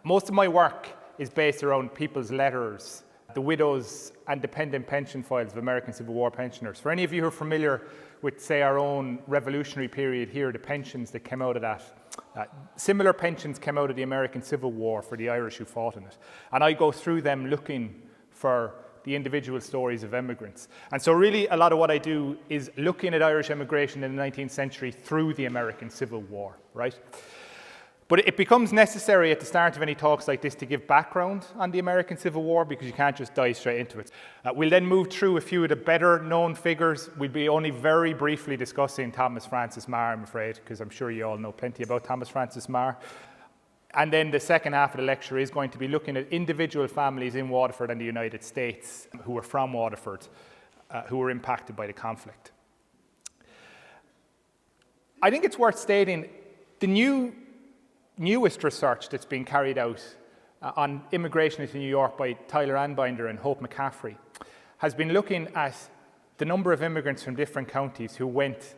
Most of my work is based around people's letters, the widows and dependent pension files of American Civil War pensioners. For any of you who are familiar with, say, our own revolutionary period here, the pensions that came out of that, similar pensions came out of the American Civil War for the Irish who fought in it. And I go through them looking for the individual stories of immigrants. And so really a lot of what I do is looking at Irish immigration in the 19th century through the American Civil War, right? But it becomes necessary at the start of any talks like this to give background on the American Civil War, because you can't just dive straight into it. We'll then move through a few of the better known figures. We'll be only very briefly discussing Thomas Francis Meagher, I'm afraid, because I'm sure you all know plenty about Thomas Francis Meagher. And then the second half of the lecture is going to be looking at individual families in Waterford and the United States who were from Waterford, who were impacted by the conflict. I think it's worth stating the newest research that's been carried out on immigration into New York by Tyler Anbinder and Hope McCaffrey has been looking at the number of immigrants from different counties who went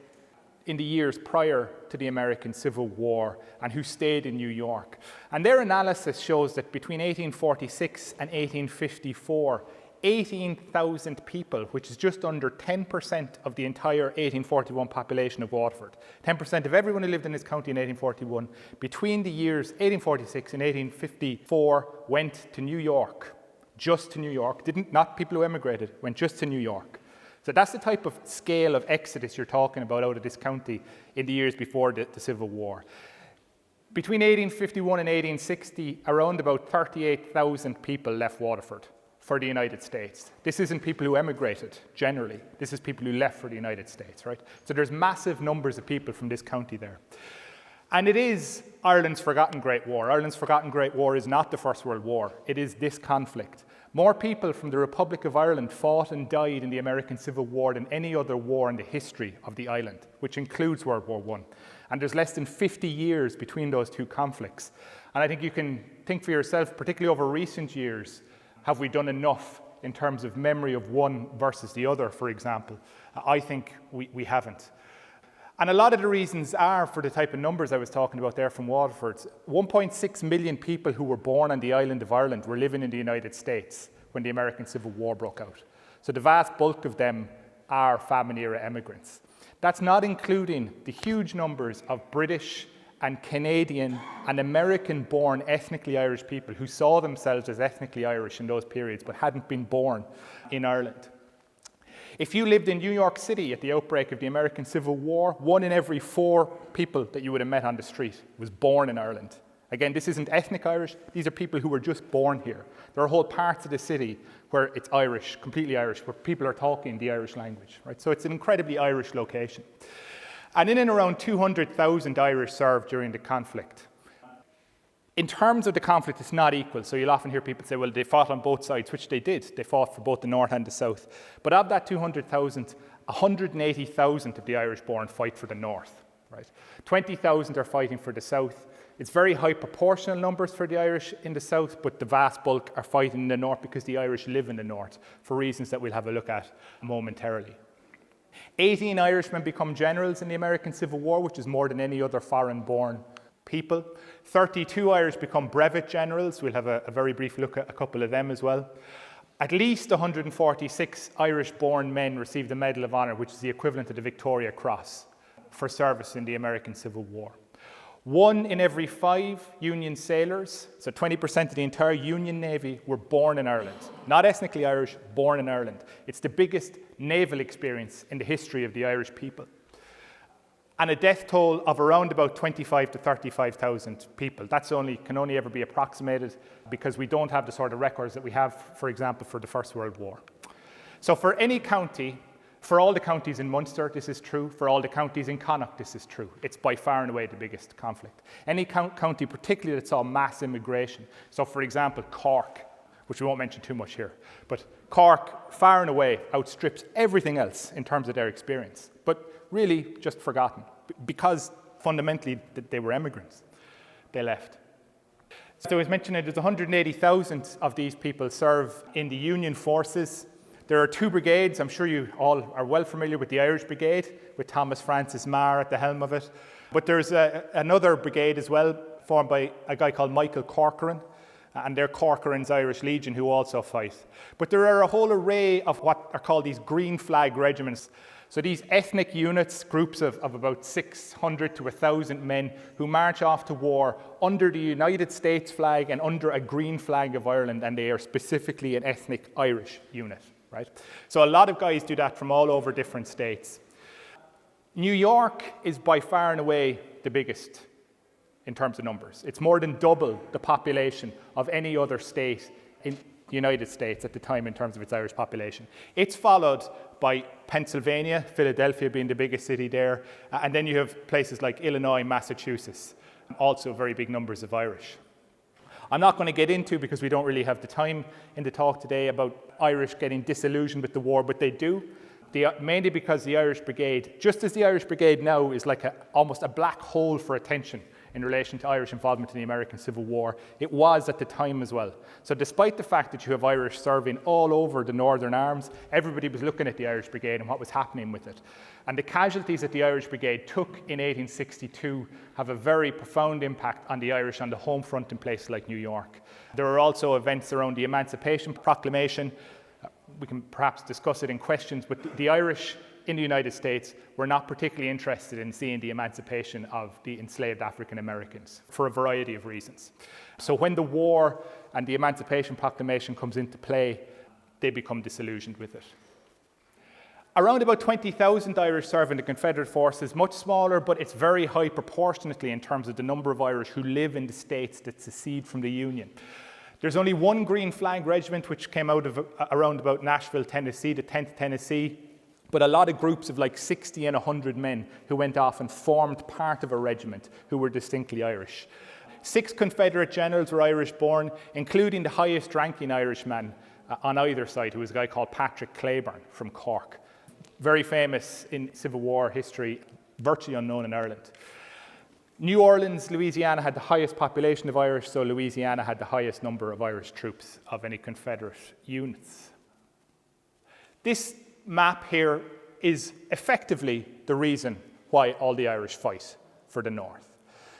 in the years prior to the American Civil War and who stayed in New York. And their analysis shows that between 1846 and 1854, 18,000 people, which is just under 10% of the entire 1841 population of Waterford, 10% of everyone who lived in this county in 1841, between the years 1846 and 1854 went to New York, just to New York, not people who emigrated, went just to New York. So that's the type of scale of exodus you're talking about out of this county in the years before the Civil War. Between 1851 and 1860, around about 38,000 people left Waterford for the United States. This isn't people who emigrated, generally. This is people who left for the United States, right? So there's massive numbers of people from this county there. And it is Ireland's forgotten Great War. Ireland's forgotten Great War is not the First World War. It is this conflict. More people from the Republic of Ireland fought and died in the American Civil War than any other war in the history of the island, which includes World War I. And there's less than 50 years between those two conflicts. And I think you can think for yourself, particularly over recent years, have we done enough in terms of memory of one versus the other, for example? I think we haven't. And a lot of the reasons are for the type of numbers I was talking about there from Waterford. 1.6 million people who were born on the island of Ireland were living in the United States when the American Civil War broke out. So the vast bulk of them are famine-era immigrants. That's not including the huge numbers of British and Canadian and American-born ethnically Irish people who saw themselves as ethnically Irish in those periods but hadn't been born in Ireland. If you lived in New York City at the outbreak of the American Civil War, 1 in every 4 people that you would have met on the street was born in Ireland. Again, this isn't ethnic Irish, these are people who were just born here. There are whole parts of the city where it's Irish, completely Irish, where people are talking the Irish language, right? So it's an incredibly Irish location. And in and around 200,000 Irish served during the conflict. In terms of the conflict, it's not equal. So you'll often hear people say, well, they fought on both sides, which they did. They fought for both the North and the South. But of that 200,000, 180,000 of the Irish-born fight for the North, right? 20,000 are fighting for the South. It's very high proportional numbers for the Irish in the South, but the vast bulk are fighting in the North because the Irish live in the North, for reasons that we'll have a look at momentarily. 18 Irishmen become generals in the American Civil War, which is more than any other foreign-born people. 32 Irish become brevet generals. We'll have a very brief look at a couple of them as well. At least 146 Irish-born men received the Medal of Honor, which is the equivalent of the Victoria Cross, for service in the American Civil War. 1 in every 5 Union sailors, so 20% of the entire Union Navy, were born in Ireland. Not ethnically Irish, born in Ireland. It's the biggest naval experience in the history of the Irish people. And a death toll of around about 25 to 35,000 people. That can only ever be approximated because we don't have the sort of records that we have, for example, for the First World War. So for any county, for all the counties in Munster, this is true. For all the counties in Connacht, this is true. It's by far and away the biggest conflict. Any county particularly that saw mass immigration. So for example, Cork, which we won't mention too much here, but Cork far and away outstrips everything else in terms of their experience. But really just forgotten, because fundamentally they were immigrants. They left. So as mentioned, there's 180,000 of these people serve in the Union forces. There are 2 brigades. I'm sure you all are well familiar with the Irish Brigade, with Thomas Francis Meagher at the helm of it. But there's another brigade as well, formed by a guy called Michael Corcoran. and they're Corcoran's Irish Legion who also fight. But there are a whole array of what are called these green flag regiments. So these ethnic units, groups of about 600 to 1,000 men who march off to war under the United States flag and under a green flag of Ireland, and they are specifically an ethnic Irish unit, right? So a lot of guys do that from all over different states. New York is by far and away the biggest in terms of numbers. It's more than double the population of any other state in the United States at the time in terms of its Irish population. It's followed by Pennsylvania, Philadelphia being the biggest city there, and then you have places like Illinois, Massachusetts, also very big numbers of Irish. I'm not going to get into, because we don't really have the time in the talk today, about Irish getting disillusioned with the war, but they do. Mainly because the Irish Brigade, just as the Irish Brigade now is like almost a black hole for attention in relation to Irish involvement in the American Civil War, it was at the time as well. So despite the fact that you have Irish serving all over the Northern Arms, everybody was looking at the Irish Brigade and what was happening with it. And the casualties that the Irish Brigade took in 1862 have a very profound impact on the Irish on the home front in places like New York. There are also events around the Emancipation Proclamation. We can perhaps discuss it in questions, but the Irish in the United States were not particularly interested in seeing the emancipation of the enslaved African Americans for a variety of reasons. So when the war and the Emancipation Proclamation comes into play, they become disillusioned with it. Around about 20,000 Irish serve in the Confederate forces, much smaller, but it's very high proportionately in terms of the number of Irish who live in the states that secede from the Union. There's only one green flag regiment which came out of around about Nashville, Tennessee, the 10th Tennessee, but a lot of groups of like 60 and 100 men who went off and formed part of a regiment who were distinctly Irish. 6 Confederate generals were Irish born, including the highest ranking Irishman on either side, who was a guy called Patrick Claiborne from Cork. Very famous in Civil War history, virtually unknown in Ireland. New Orleans, Louisiana had the highest population of Irish, so Louisiana had the highest number of Irish troops of any Confederate units. This map here is effectively the reason why all the Irish fight for the North.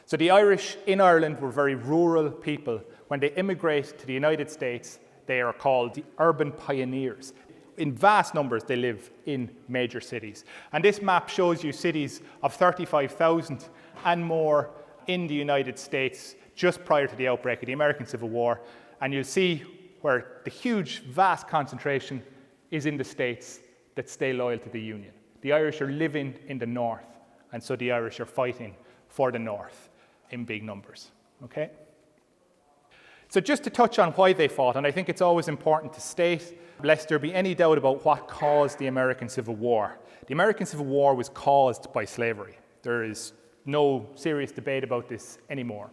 So the Irish in Ireland were very rural people. When they immigrate to the United States, they are called the urban pioneers. In vast numbers, they live in major cities. And this map shows you cities of 35,000 and more in the United States just prior to the outbreak of the American Civil War. And you'll see where the huge, vast concentration is in the states that stay loyal to the Union. The Irish are living in the North, and so the Irish are fighting for the North in big numbers. Okay? So just to touch on why they fought, and I think it's always important to state, lest there be any doubt about what caused the American Civil War. The American Civil War was caused by slavery. There is no serious debate about this anymore.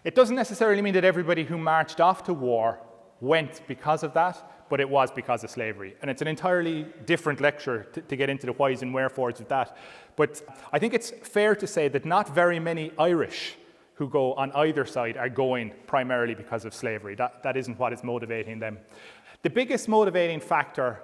It doesn't necessarily mean that everybody who marched off to war went because of that, but it was because of slavery. And it's an entirely different lecture to get into the whys and wherefores of that. But I think it's fair to say that not very many Irish who go on either side are going primarily because of slavery. That isn't what is motivating them. The biggest motivating factor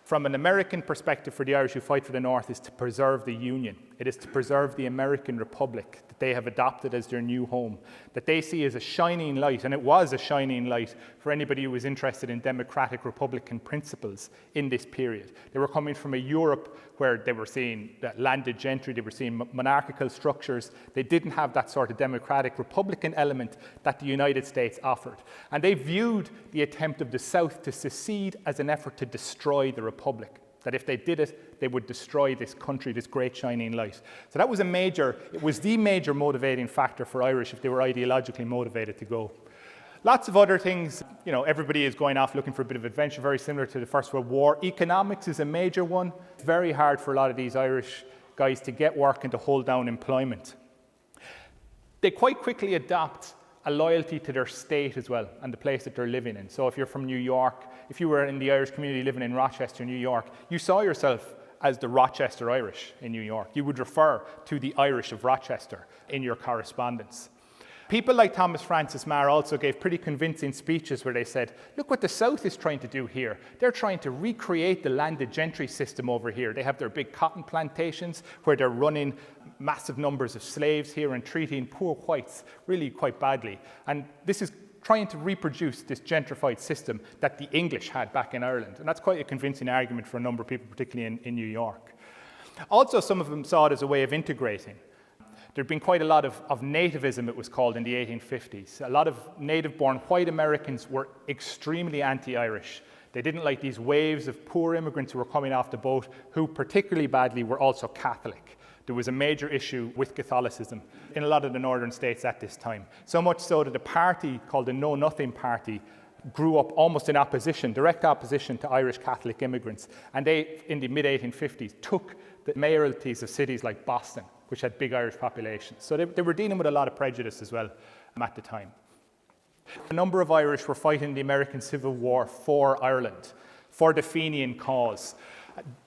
from an American perspective for the Irish who fight for the North is to preserve the Union. It is to preserve the American Republic that they have adopted as their new home, that they see as a shining light, and it was a shining light for anybody who was interested in democratic Republican principles in this period. They were coming from a Europe where they were seeing landed gentry, they were seeing monarchical structures. They didn't have that sort of democratic Republican element that the United States offered. And they viewed the attempt of the South to secede as an effort to destroy the Republic. That if they did it, they would destroy this country, this great shining light. So that was it was the major motivating factor for Irish if they were ideologically motivated to go. Lots of other things, everybody is going off looking for a bit of adventure, very similar to the First World War. Economics is a major one. It's very hard for a lot of these Irish guys to get work and to hold down employment. They quite quickly adopt a loyalty to their state as well and the place that they're living in. So if you're from New York, if you were in the Irish community living in Rochester, New York, you saw yourself as the Rochester Irish in New York. You would refer to the Irish of Rochester in your correspondence. People like Thomas Francis Meagher also gave pretty convincing speeches where they said, look what the South is trying to do here. They're trying to recreate the landed gentry system over here. They have their big cotton plantations where they're running massive numbers of slaves here and treating poor whites really quite badly. And this is trying to reproduce this gentrified system that the English had back in Ireland. And that's quite a convincing argument for a number of people, particularly in New York. Also, some of them saw it as a way of integrating. There'd been quite a lot of nativism, it was called, in the 1850s. A lot of native-born white Americans were extremely anti-Irish. They didn't like these waves of poor immigrants who were coming off the boat, who particularly badly were also Catholic. There was a major issue with Catholicism in a lot of the northern states at this time. So much so that a party called the Know Nothing Party grew up almost in opposition, direct opposition to Irish Catholic immigrants. And they, in the mid-1850s, took the mayoralties of cities like Boston, which had big Irish populations. So they were dealing with a lot of prejudice as well at the time. A number of Irish were fighting the American Civil War for Ireland, for the Fenian cause.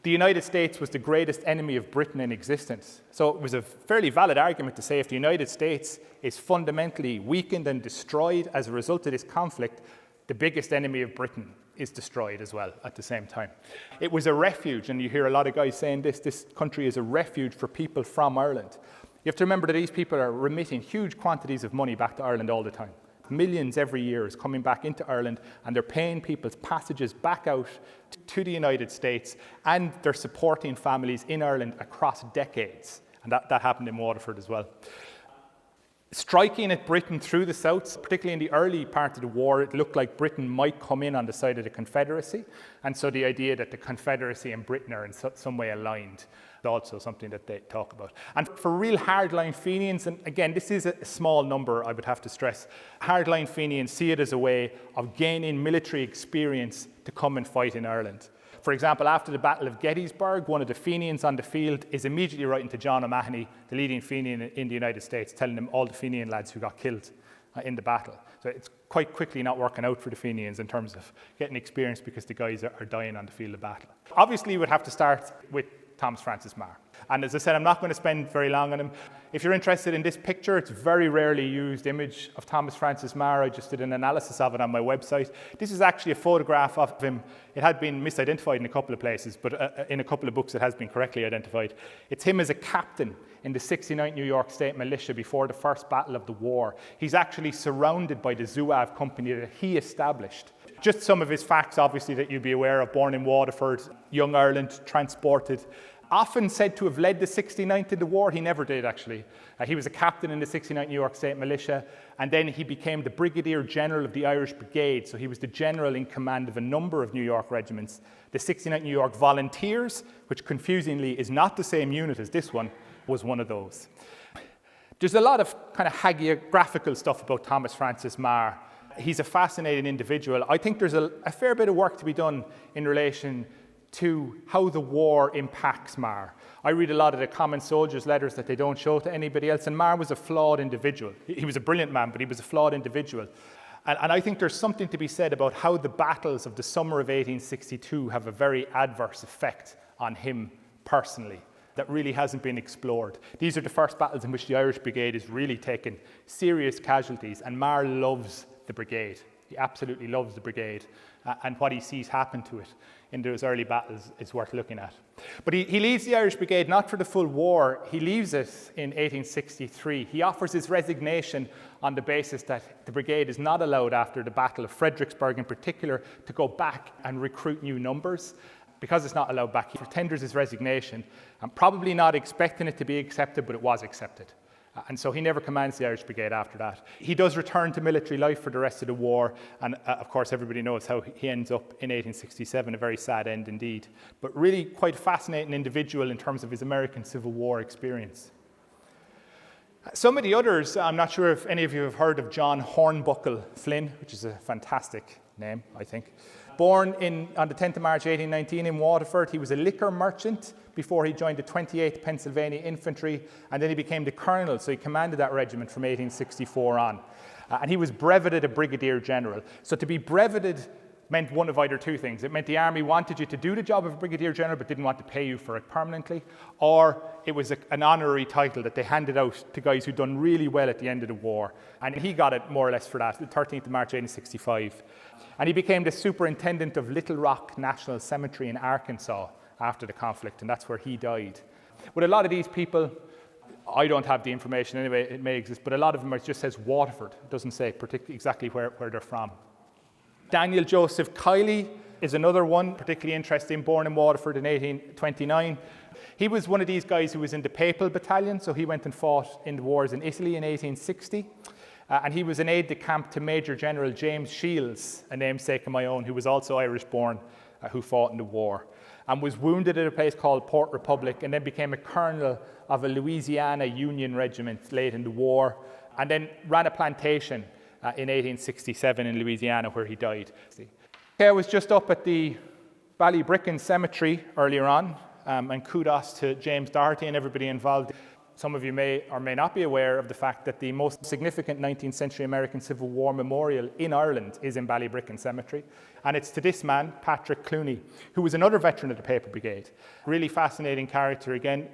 The United States was the greatest enemy of Britain in existence. So it was a fairly valid argument to say if the United States is fundamentally weakened and destroyed as a result of this conflict, the biggest enemy of Britain is destroyed as well at the same time. It was a refuge, and you hear a lot of guys saying this country is a refuge for people from Ireland. You have to remember that these people are remitting huge quantities of money back to Ireland all the time. Millions every year is coming back into Ireland, and they're paying people's passages back out to the United States, and they're supporting families in Ireland across decades. And that happened in Waterford as well. Striking at Britain through the south, particularly in the early part of the war, it looked like Britain might come in on the side of the Confederacy. And so the idea that the Confederacy and Britain are in some way aligned is also something that they talk about. And for real hardline Fenians, and again, this is a small number, I would have to stress, hardline Fenians see it as a way of gaining military experience to come and fight in Ireland. For example, after the Battle of Gettysburg, one of the Fenians on the field is immediately writing to John O'Mahony, the leading Fenian in the United States, telling him all the Fenian lads who got killed in the battle. So it's quite quickly not working out for the Fenians in terms of getting experience because the guys are dying on the field of battle. Obviously, you would have to start with Thomas Francis Meagher. And as I said, I'm not going to spend very long on him. If you're interested in this picture, it's a very rarely used image of Thomas Francis Meagher. I just did an analysis of it on my website. This is actually a photograph of him. It had been misidentified in a couple of places, but in a couple of books it has been correctly identified. It's him as a captain in the 69th New York State Militia before the first battle of the war. He's actually surrounded by the Zouave company that he established. Just some of his facts, obviously, that you'd be aware of. Born in Waterford, young Ireland, transported. Often said to have led the 69th in the war. He never did, actually. He was a captain in the 69th New York State Militia, and then he became the Brigadier General of the Irish Brigade. So he was the general in command of a number of New York regiments. The 69th New York Volunteers, which confusingly is not the same unit as this one, was one of those. There's a lot of kind of hagiographical stuff about Thomas Francis Meagher. He's a fascinating individual. I think there's a fair bit of work to be done in relation to how the war impacts Meagher. I read a lot of the common soldiers' letters that they don't show to anybody else, and Meagher was a flawed individual. He was a brilliant man, but he was a flawed individual. And I think there's something to be said about how the battles of the summer of 1862 have a very adverse effect on him personally that really hasn't been explored. These are the first battles in which the Irish Brigade is really taking serious casualties, and Meagher loves the brigade. He absolutely loves the brigade, and what he sees happen to it in those early battles is worth looking at. But he leaves the Irish Brigade not for the full war. He leaves it in 1863. He offers his resignation on the basis that the brigade is not allowed, after the Battle of Fredericksburg in particular, to go back and recruit new numbers. Because it's not allowed back, he tenders his resignation. I'm probably not expecting it to be accepted, but it was accepted. And so he never commands the Irish Brigade after that. He does return to military life for the rest of the war, and of course everybody knows how he ends up in 1867, a very sad end indeed. But really quite a fascinating individual in terms of his American Civil War experience. Some of the others, I'm not sure if any of you have heard of John Hornbuckle Flynn, which is a fantastic name, I think. Born on the 10th of March 1819 in Waterford, he was a liquor merchant before he joined the 28th Pennsylvania Infantry, and then he became the colonel, so he commanded that regiment from 1864 on. And he was breveted a brigadier general. So to be breveted meant one of either two things. It meant the army wanted you to do the job of a brigadier general but didn't want to pay you for it permanently, or it was an honorary title that they handed out to guys who'd done really well at the end of the war. And he got it more or less for that, the 13th of March 1865. And he became the superintendent of Little Rock National Cemetery in Arkansas after the conflict, and that's where he died. With a lot of these people, I don't have the information anyway, it may exist, but a lot of them just says Waterford. It doesn't say particularly exactly where they're from. Daniel Joseph Kiley is another one, particularly interesting, born in Waterford in 1829. He was one of these guys who was in the Papal Battalion, so he went and fought in the wars in Italy in 1860. And he was an aide-de-camp to Major General James Shields, a namesake of my own, who was also Irish-born, who fought in the war, and was wounded at a place called Port Republic, and then became a colonel of a Louisiana Union regiment late in the war, and then ran a plantation in 1867 in Louisiana, where he died. I was just up at the Ballybricken Cemetery earlier on, and kudos to James Doherty and everybody involved. Some of you may or may not be aware of the fact that the most significant 19th century American Civil War memorial in Ireland is in Ballybricken Cemetery. And it's to this man, Patrick Clooney, who was another veteran of the Paper Brigade. Really fascinating character again.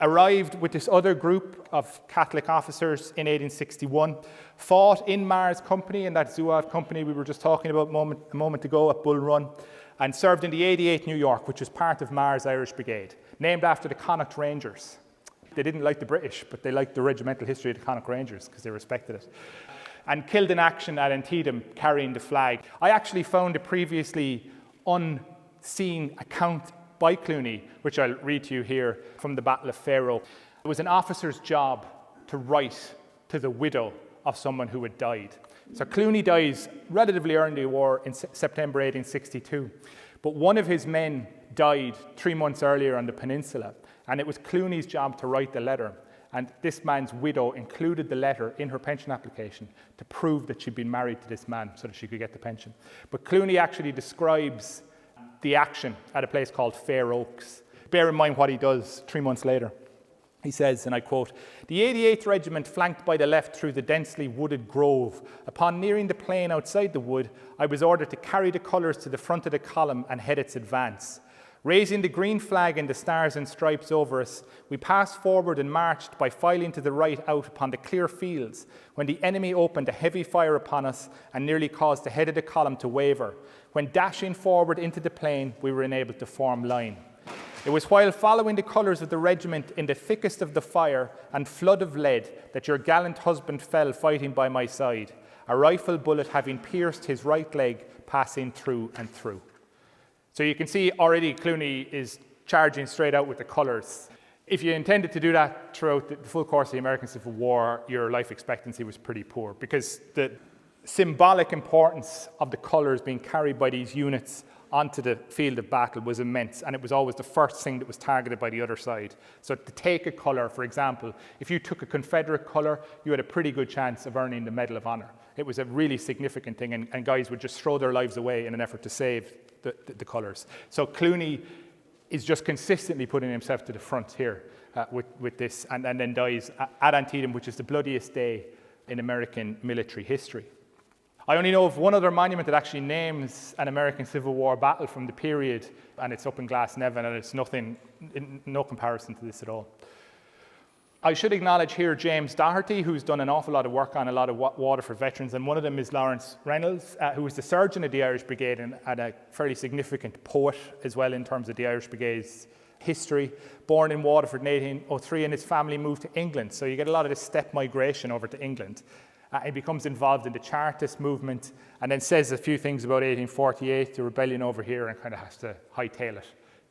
Arrived with this other group of Catholic officers in 1861, fought in Mars Company, in that Zouave company we were just talking about a moment ago at Bull Run, and served in the 88th New York, which was part of Mars Irish Brigade, named after the Connacht Rangers. They didn't like the British, but they liked the regimental history of the Connacht Rangers because they respected it. And killed in action at Antietam, carrying the flag. I actually found a previously unseen account by Clooney, which I'll read to you here from the Battle of Fair Oak. It was an officer's job to write to the widow of someone who had died. So Clooney dies relatively early in the war in September 1862. But one of his men died 3 months earlier on the peninsula. And it was Clooney's job to write the letter. And this man's widow included the letter in her pension application to prove that she'd been married to this man so that she could get the pension. But Clooney actually describes the action at a place called Fair Oaks. Bear in mind what he does 3 months later. He says, and I quote, "The 88th Regiment flanked by the left through the densely wooded grove. Upon nearing the plain outside the wood, I was ordered to carry the colours to the front of the column and head its advance. Raising the green flag and the stars and stripes over us, we passed forward and marched by filing to the right out upon the clear fields, when the enemy opened a heavy fire upon us and nearly caused the head of the column to waver. When dashing forward into the plain, we were enabled to form line. It was while following the colours of the regiment in the thickest of the fire and flood of lead that your gallant husband fell fighting by my side, a rifle bullet having pierced his right leg, passing through and through." So you can see already Clooney is charging straight out with the colours. If you intended to do that throughout the full course of the American Civil War, your life expectancy was pretty poor, because the symbolic importance of the colours being carried by these units onto the field of battle was immense, and it was always the first thing that was targeted by the other side. So to take a colour, for example, if you took a Confederate colour, you had a pretty good chance of earning the Medal of Honor. It was a really significant thing, and guys would just throw their lives away in an effort to save the colours. So Clooney is just consistently putting himself to the front here with this, and then dies at Antietam, which is the bloodiest day in American military history. I only know of one other monument that actually names an American Civil War battle from the period, and it's up in Glasnevin, and it's no comparison to this at all. I should acknowledge here James Doherty, who's done an awful lot of work on a lot of Waterford veterans, and one of them is Lawrence Reynolds, who was the surgeon of the Irish Brigade and a fairly significant poet as well in terms of the Irish Brigade's history. Born in Waterford in 1803, and his family moved to England, so you get a lot of this step migration over to England. He becomes involved in the Chartist movement, and then says a few things about 1848, the rebellion over here, and kind of has to hightail it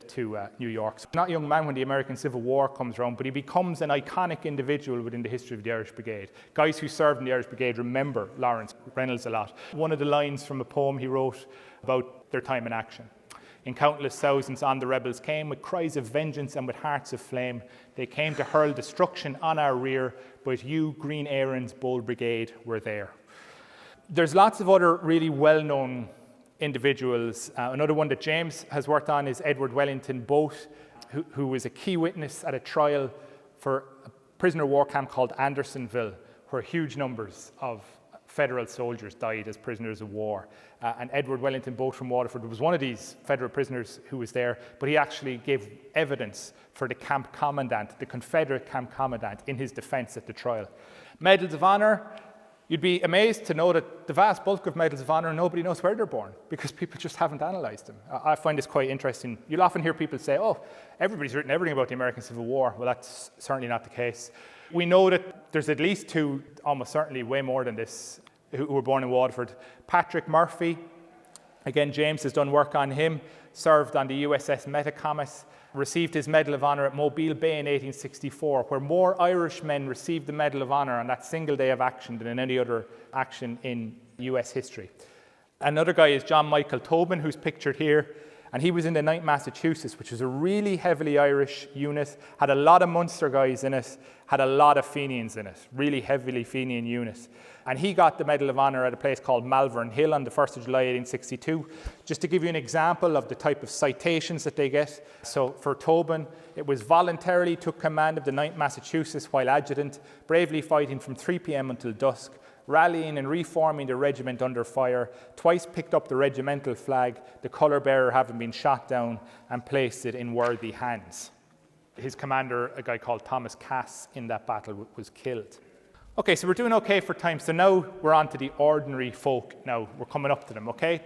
to New York. So not a young man when the American Civil War comes around, but he becomes an iconic individual within the history of the Irish Brigade. Guys who served in the Irish Brigade remember Lawrence Reynolds a lot. One of the lines from a poem he wrote about their time in action. "In countless thousands on the rebels came, with cries of vengeance and with hearts of flame. They came to hurl destruction on our rear, but you, Green Erin's bold brigade, were there." There's lots of other really well-known individuals. Another one that James has worked on is Edward Wellington Boat, who was a key witness at a trial for a prisoner of war camp called Andersonville, where huge numbers of Federal soldiers died as prisoners of war. And Edward Wellington Boat from Waterford was one of these Federal prisoners who was there, but he actually gave evidence for the camp commandant, the Confederate camp commandant, in his defense at the trial. Medals of Honor, You'd be amazed to know that the vast bulk of medals of honour, nobody knows where they're born because people just haven't analysed them. I find this quite interesting. You'll often hear people say, oh, everybody's written everything about the American Civil War. Well, that's certainly not the case. We know that there's at least two, almost certainly way more than this, who were born in Waterford. Patrick Murphy, again, James has done work on him, served on the USS Metacomet, received his Medal of Honour at Mobile Bay in 1864, where more Irishmen received the Medal of Honour on that single day of action than in any other action in US history. Another guy is John Michael Tobin, who's pictured here, and he was in the 9th Massachusetts, which was a really heavily Irish unit, had a lot of Munster guys in it, had a lot of Fenians in it, really heavily Fenian unit. And he got the Medal of Honour at a place called Malvern Hill on the 1st of July 1862. Just to give you an example of the type of citations that they get. So for Tobin, it was voluntarily took command of the 9th Massachusetts while adjutant, bravely fighting from 3 p.m. until dusk, rallying and reforming the regiment under fire, twice picked up the regimental flag, the colour bearer having been shot down, and placed it in worthy hands. His commander, a guy called Thomas Cass, in that battle was killed. Okay, so we're doing okay for time. So now we're on to the ordinary folk. Now we're coming up to them, okay?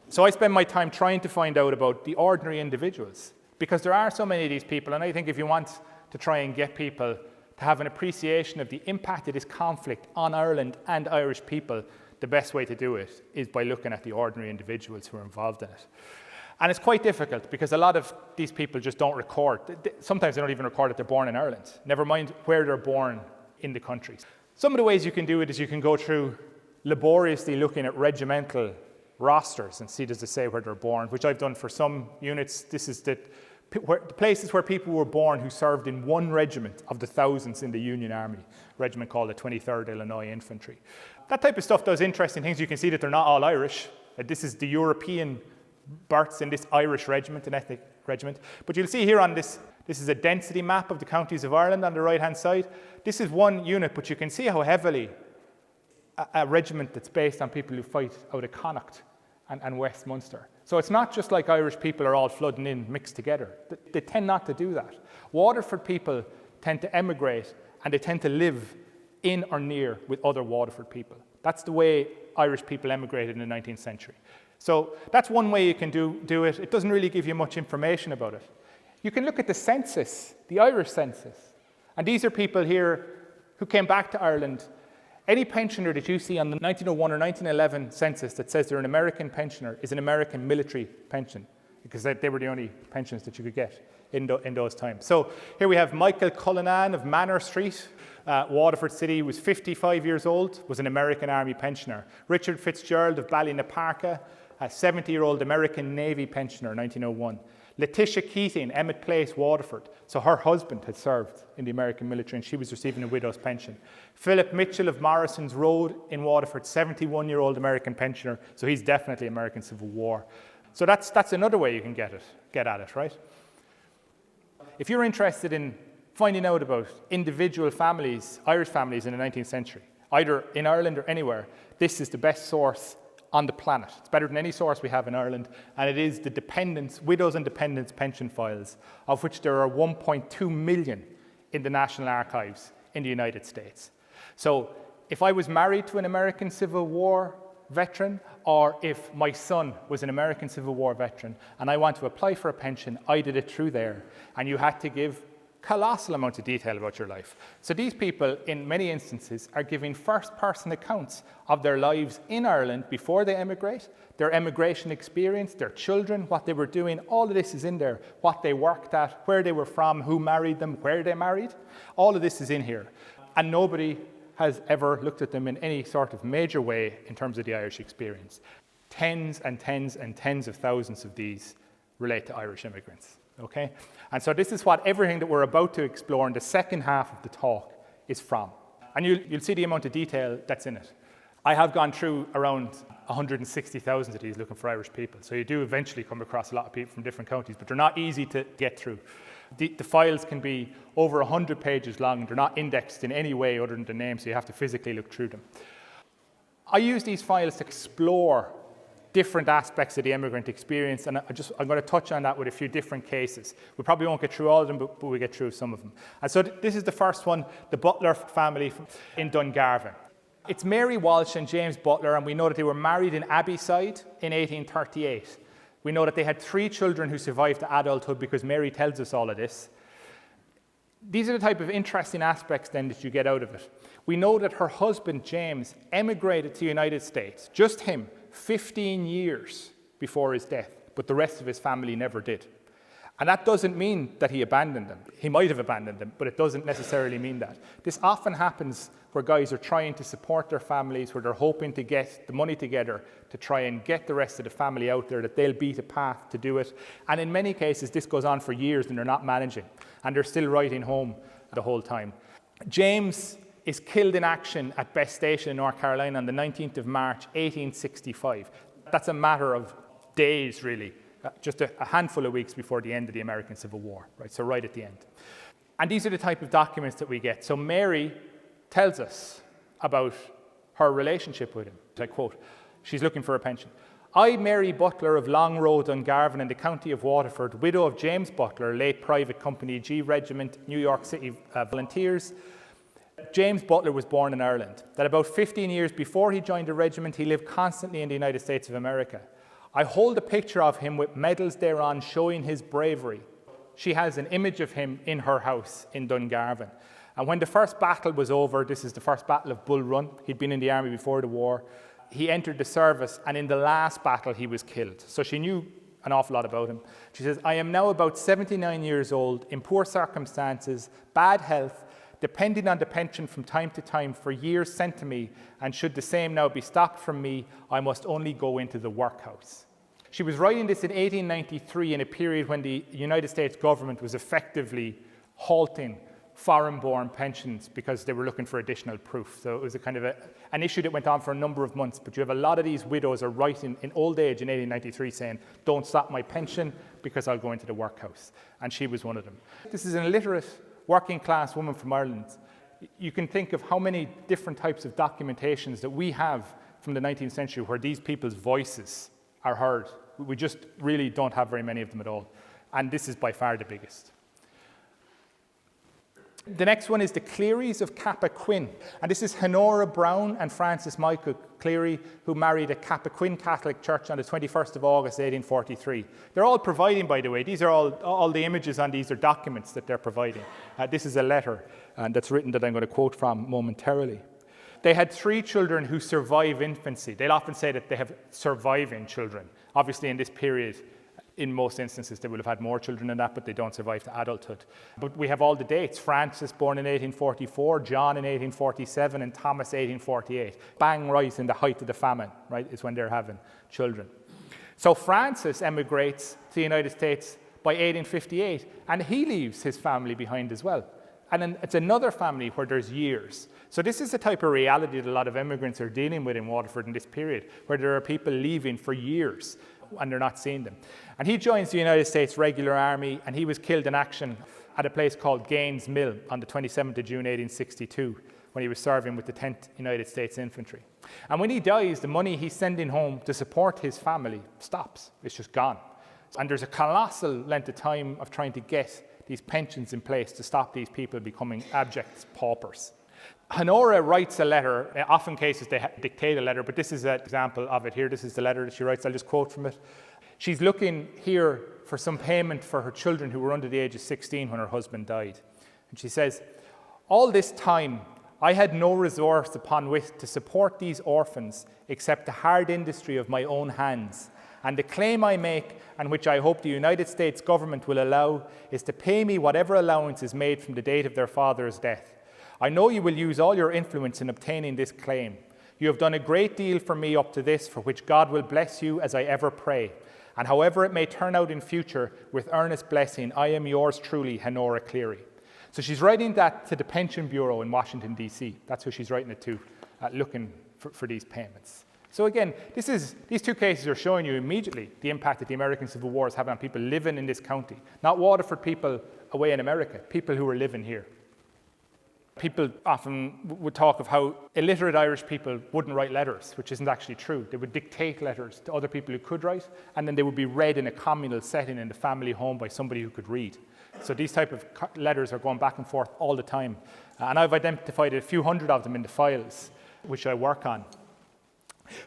So I spend my time trying to find out about the ordinary individuals because there are so many of these people, and I think if you want to try and get people to have an appreciation of the impact of this conflict on Ireland and Irish people, the best way to do it is by looking at the ordinary individuals who are involved in it. And it's quite difficult because a lot of these people just don't record. Sometimes they don't even record that they're born in Ireland, never mind where they're born in the country. Some of the ways you can do it is you can go through laboriously looking at regimental rosters and see, does it say where they're born, which I've done for some units. This is the places where people were born who served in one regiment of the thousands in the Union Army, a regiment called the 23rd Illinois Infantry. That type of stuff does interesting things. You can see that they're not all Irish. This is the European births in this Irish regiment, an ethnic regiment. But you'll see here on this is a density map of the counties of Ireland on the right-hand side. This is one unit, but you can see how heavily a regiment that's based on people who fight out of Connacht and West Munster. So it's not just like Irish people are all flooding in, mixed together. They tend not to do that. Waterford people tend to emigrate, and they tend to live in or near with other Waterford people. That's the way Irish people emigrated in the 19th century. So that's one way you can do it. It doesn't really give you much information about it. You can look at the census, the Irish census. And these are people here who came back to Ireland. Any pensioner that you see on the 1901 or 1911 census that says they're an American pensioner is an American military pension, because they were the only pensions that you could get in those times. So here we have Michael Cullinan of Manor Street, Waterford City, was 55 years old, was an American Army pensioner. Richard Fitzgerald of Ballynaparka, a 70-year-old American Navy pensioner, 1901. Letitia Keating, Emmett Place, Waterford. So her husband had served in the American military and she was receiving a widow's pension. Philip Mitchell of Morrison's Road in Waterford, 71-year-old American pensioner. So he's definitely American Civil War. So that's another way you can get at it, right? If you're interested in finding out about individual families, Irish families in the 19th century, either in Ireland or anywhere, this is the best source on the planet. It's better than any source we have in Ireland, and it is the dependents, widows and dependents pension files, of which there are 1.2 million in the National Archives in the United States. So if I was married to an American Civil War veteran, or if my son was an American Civil War veteran and I want to apply for a pension, I did it through there, and you had to give colossal amounts of detail about your life. So these people, in many instances, are giving first-person accounts of their lives in Ireland before they emigrate, their emigration experience, their children, what they were doing. All of this is in there. What they worked at, where they were from, who married them, where they married. All of this is in here. And nobody has ever looked at them in any sort of major way in terms of the Irish experience. Tens and tens and tens of thousands of these relate to Irish immigrants. Okay? And so this is what everything that we're about to explore in the second half of the talk is from. And you'll see the amount of detail that's in it. I have gone through around 160,000 of these looking for Irish people. So you do eventually come across a lot of people from different counties, but they're not easy to get through. The files can be over 100 pages long, and they're not indexed in any way other than the name, so you have to physically look through them. I use these files to explore different aspects of the immigrant experience, and I'm going to touch on that with a few different cases. We probably won't get through all of them, but we'll get through some of them. And so this is the first one, the Butler family in Dungarvan. It's Mary Walsh and James Butler, and we know that they were married in Abbeyside in 1838. We know that they had 3 children who survived to adulthood because Mary tells us all of this. These are the type of interesting aspects then that you get out of it. We know that her husband, James, emigrated to the United States, just him, 15 years before his death, but the rest of his family never did. And that doesn't mean that he abandoned them. He might have abandoned them, but it doesn't necessarily mean that. This often happens where guys are trying to support their families, where they're hoping to get the money together to try and get the rest of the family out there, that they'll beat a path to do it. And in many cases, this goes on for years and they're not managing, and they're still writing home the whole time. James is killed in action at Best Station in North Carolina on the 19th of March, 1865. That's a matter of days, really. Just a handful of weeks before the end of the American Civil War, right? So right at the end. And these are the type of documents that we get. So Mary tells us about her relationship with him. I quote, she's looking for a pension. I, Mary Butler of Long Row, Dungarvan, in the county of Waterford, widow of James Butler, late Private Company G Regiment, New York City Volunteers. James Butler was born in Ireland. That about 15 years before he joined the regiment, he lived constantly in the United States of America. I hold a picture of him with medals thereon showing his bravery. She has an image of him in her house in Dungarvan. And when the first battle was over, this is the first battle of Bull Run, he'd been in the army before the war, he entered the service, and in the last battle he was killed. So she knew an awful lot about him. She says, I am now about 79 years old, in poor circumstances, bad health, depending on the pension from time to time for years sent to me, and should the same now be stopped from me, I must only go into the workhouse. She was writing this in 1893 in a period when the United States government was effectively halting foreign-born pensions because they were looking for additional proof. So it was a kind of an issue that went on for a number of months, but you have a lot of these widows are writing in old age in 1893 saying, don't stop my pension because I'll go into the workhouse. And she was one of them. This is an illiterate working class woman from Ireland. You can think of how many different types of documentations that we have from the 19th century where these people's voices are heard. We just really don't have very many of them at all. And this is by far the biggest. The next one is the Clearys of Cappoquin. And this is Honora Brown and Francis Michael Cleary, who married a Cappoquin Catholic church on the 21st of August, 1843. They're all providing, by the way, these are all the images on these are documents that they're providing. This is a letter that's written that I'm going to quote from momentarily. They had 3 children who survive infancy. They'll often say that they have surviving children. Obviously, in this period, in most instances, they will have had more children than that, but they don't survive to adulthood. But we have all the dates. Francis, born in 1844, John in 1847, and Thomas, 1848. Bang right in the height of the famine, right, is when they're having children. So Francis emigrates to the United States by 1858, and he leaves his family behind as well. And then it's another family where there's years. So this is the type of reality that a lot of immigrants are dealing with in Waterford in this period, where there are people leaving for years and they're not seeing them. And he joins the United States Regular Army, and he was killed in action at a place called Gaines Mill on the 27th of June, 1862, when he was serving with the 10th United States Infantry. And when he dies, the money he's sending home to support his family stops. It's just gone. And there's a colossal length of time of trying to get these pensions in place to stop these people becoming abject paupers. Honora writes a letter. In often cases they dictate a letter, but this is an example of it here. This is the letter that she writes. I'll just quote from it. She's looking here for some payment for her children who were under the age of 16 when her husband died. And she says, all this time I had no resource upon which to support these orphans except the hard industry of my own hands. And the claim I make, and which I hope the United States government will allow, is to pay me whatever allowance is made from the date of their father's death. I know you will use all your influence in obtaining this claim. You have done a great deal for me up to this, for which God will bless you as I ever pray. And however it may turn out in future, with earnest blessing, I am yours truly, Honora Cleary. So she's writing that to the Pension Bureau in Washington, D.C. That's who she's writing it to, looking for these payments. So again, these two cases are showing you immediately the impact that the American Civil War is having on people living in this county. Not Waterford people away in America, people who are living here. People often would talk of how illiterate Irish people wouldn't write letters, which isn't actually true. They would dictate letters to other people who could write, and then they would be read in a communal setting in the family home by somebody who could read. So these type of letters are going back and forth all the time. And I've identified a few hundred of them in the files. which I work on.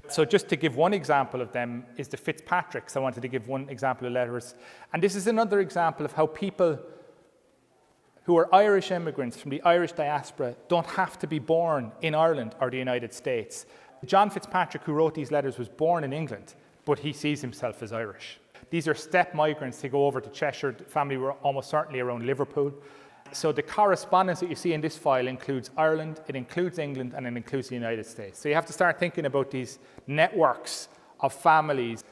So just to give one example of them is the Fitzpatricks. I wanted to give one example of letters. And this is another example of how people who are Irish immigrants from the Irish diaspora don't have to be born in Ireland or the United States. John Fitzpatrick, who wrote these letters, was born in England, but he sees himself as Irish. These are step migrants to go over to Cheshire. The family were almost certainly around Liverpool. So the correspondence that you see in this file includes Ireland, it includes England, and it includes the United States. So you have to start thinking about these networks of families.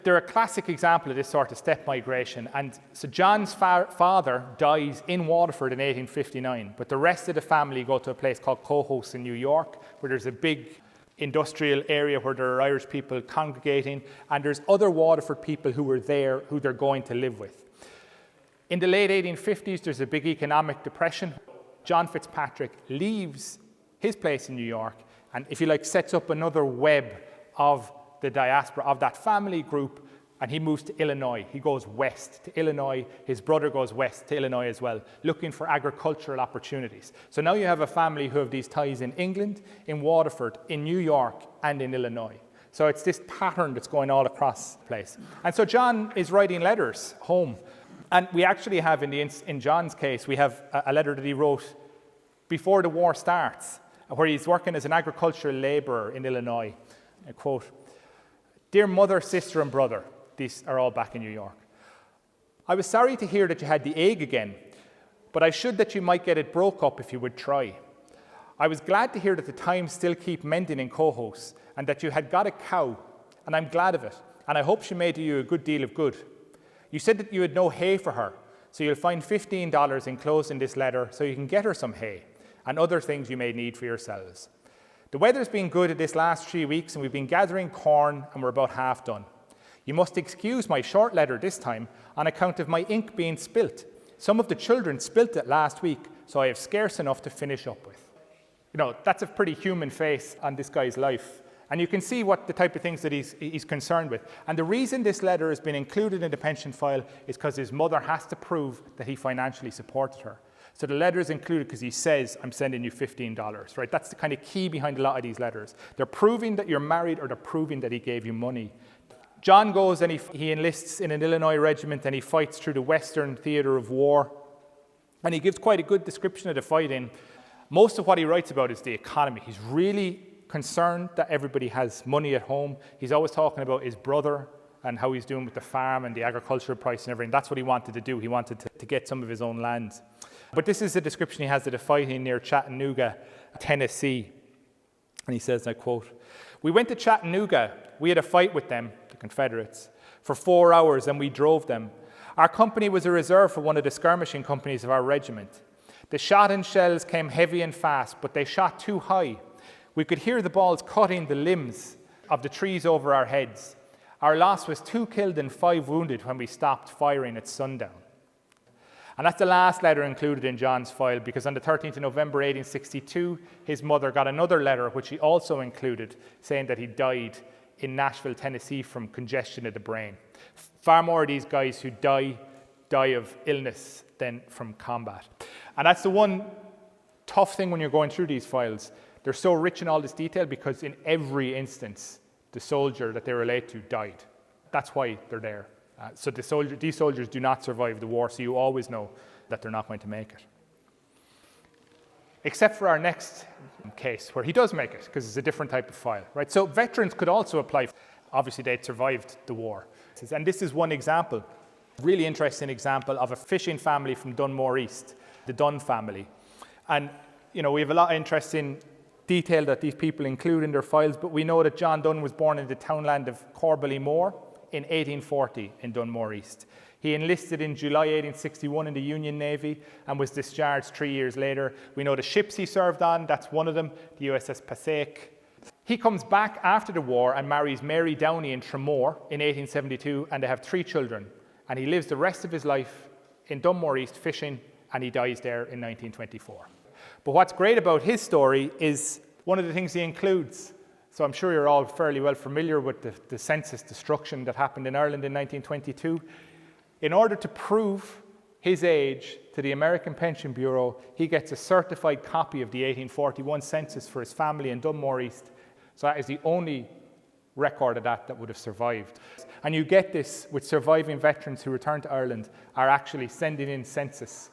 They're a classic example of this sort of step migration. And so John's father dies in Waterford in 1859, but the rest of the family go to a place called Cohoes in New York, where there's a big industrial area where there are Irish people congregating, and there's other Waterford people who were there who they're going to live with. In the late 1850s, there's a big economic depression. John Fitzpatrick leaves his place in New York and, if you like, sets up another web of the diaspora, of that family group, and he moves to Illinois. He goes west to Illinois. His brother goes west to Illinois as well, looking for agricultural opportunities. So now you have a family who have these ties in England, in Waterford, in New York, and in Illinois. So it's this pattern that's going all across the place. And so John is writing letters home. And we actually have, in John's case, we have a letter that he wrote before the war starts, where he's working as an agricultural labourer in Illinois. I quote, "Dear mother, sister and brother," these are all back in New York, "I was sorry to hear that you had the ague again, but I should that you might get it broke up if you would try. I was glad to hear that the times still keep mending in Cohoes, and that you had got a cow, and I'm glad of it, and I hope she may do you a good deal of good. You said that you had no hay for her, so you'll find $15 enclosed in this letter so you can get her some hay and other things you may need for yourselves. The weather's been good in this last 3 weeks and we've been gathering corn and we're about half done. You must excuse my short letter this time on account of my ink being spilt. Some of the children spilt it last week, so I have scarce enough to finish up with." You know, that's a pretty human face on this guy's life. And you can see what the type of things that he's concerned with. And the reason this letter has been included in the pension file is because his mother has to prove that he financially supported her. So the letter is included because he says, "I'm sending you $15, right? That's the kind of key behind a lot of these letters. They're proving that you're married or they're proving that he gave you money. John goes and he enlists in an Illinois regiment and he fights through the Western theatre of war. And he gives quite a good description of the fighting. Most of what he writes about is the economy. He's really concerned that everybody has money at home. He's always talking about his brother and how he's doing with the farm and the agricultural price and everything. That's what he wanted to do. He wanted to get some of his own land. But this is the description he has of the fighting near Chattanooga, Tennessee. And he says, and I quote, "We went to Chattanooga. We had a fight with them," the Confederates, "for 4 hours and we drove them. Our company was a reserve for one of the skirmishing companies of our regiment. The shot and shells came heavy and fast, but they shot too high. We could hear the balls cutting the limbs of the trees over our heads. Our loss was 2 killed and 5 wounded when we stopped firing at sundown." And that's the last letter included in John's file, because on the 13th of November 1862, his mother got another letter, which he also included, saying that he died in Nashville, Tennessee from congestion of the brain. Far more of these guys who die of illness than from combat. And that's the one tough thing when you're going through these files. They're so rich in all this detail because in every instance, the soldier that they relate to died. That's why they're there. So these soldiers do not survive the war, so you always know that they're not going to make it. Except for our next case, where he does make it, because it's a different type of file, right? So veterans could also apply. Obviously, they'd survived the war. And this is one example, really interesting example of a fishing family from Dunmore East, the Dunn family. And, you know, we have a lot of interesting detail that these people include in their files, but we know that John Dunn was born in the townland of Corbally in 1840 in Dunmore East. He enlisted in July 1861 in the Union Navy and was discharged 3 years later. We know the ships he served on, that's one of them, the USS Passaic. He comes back after the war and marries Mary Downey in Tremore in 1872, and they have 3 children. And he lives the rest of his life in Dunmore East fishing, and he dies there in 1924. But what's great about his story is one of the things he includes. So I'm sure you're all fairly well familiar with the census destruction that happened in Ireland in 1922. In order to prove his age to the American Pension Bureau. He gets a certified copy of the 1841 census for his family in Dunmore East. So that is the only record of that would have survived. And you get this with surviving veterans who return to Ireland are actually sending in census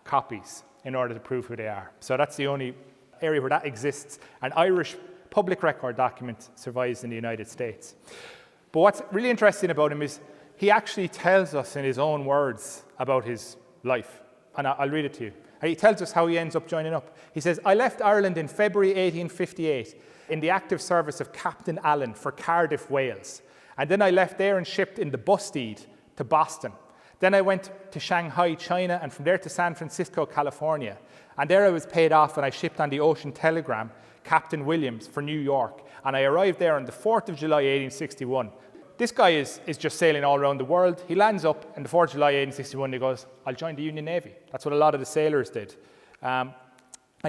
copies in order to prove who they are. So that's the only area where that exists. An Irish public record document survives in the United States. But what's really interesting about him is he actually tells us in his own words about his life. And I'll read it to you. And he tells us how he ends up joining up. He says, "I left Ireland in February 1858 in the active service of Captain Allen for Cardiff, Wales. And then I left there and shipped in the Bustede to Boston. Then I went to Shanghai, China, and from there to San Francisco, California. And there I was paid off and I shipped on the Ocean Telegram, Captain Williams, for New York. And I arrived there on the 4th of July, 1861. This guy is just sailing all around the world. He lands up on the 4th of July, 1861, and he goes, I'll join the Union Navy. That's what a lot of the sailors did. And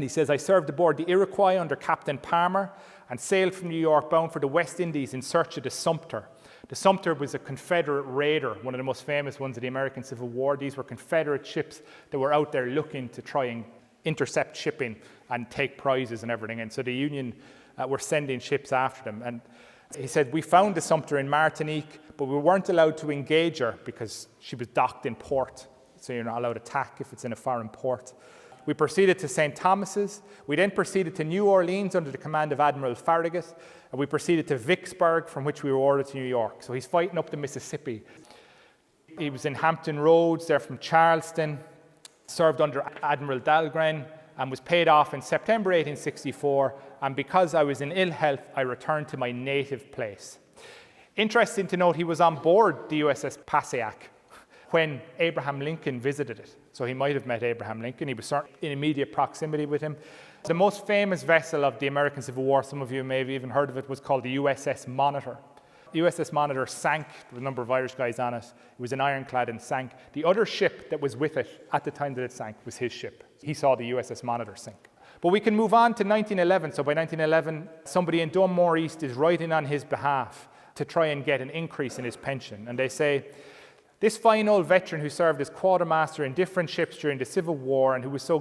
he says, I served aboard the Iroquois under Captain Palmer and sailed from New York bound for the West Indies in search of the Sumter. The Sumter was a Confederate raider, one of the most famous ones of the American Civil War. These were Confederate ships that were out there looking to try and intercept shipping and take prizes and everything. And so the Union were sending ships after them. And he said, we found the Sumter in Martinique, but we weren't allowed to engage her because she was docked in port. So you're not allowed to attack if it's in a foreign port. We proceeded to St. Thomas's. We then proceeded to New Orleans under the command of Admiral Farragut. And we proceeded to Vicksburg, from which we were ordered to New York. So he's fighting up the Mississippi. He was in Hampton Roads, there from Charleston, served under Admiral Dahlgren, and was paid off in September 1864. And because I was in ill health, I returned to my native place. Interesting to note, he was on board the USS Passaic when Abraham Lincoln visited it. So he might have met Abraham Lincoln. He was certainly in immediate proximity with him. The most famous vessel of the American Civil War, some of you may have even heard of it, was called the USS Monitor. The USS Monitor sank. There were a number of Irish guys on it. It was an ironclad and sank. The other ship that was with it at the time that it sank was his ship. He saw the USS Monitor sink. But we can move on to 1911. So by 1911, somebody in Dunmore East is writing on his behalf to try and get an increase in his pension. And they say, this fine old veteran who served as quartermaster in different ships during the Civil War and who so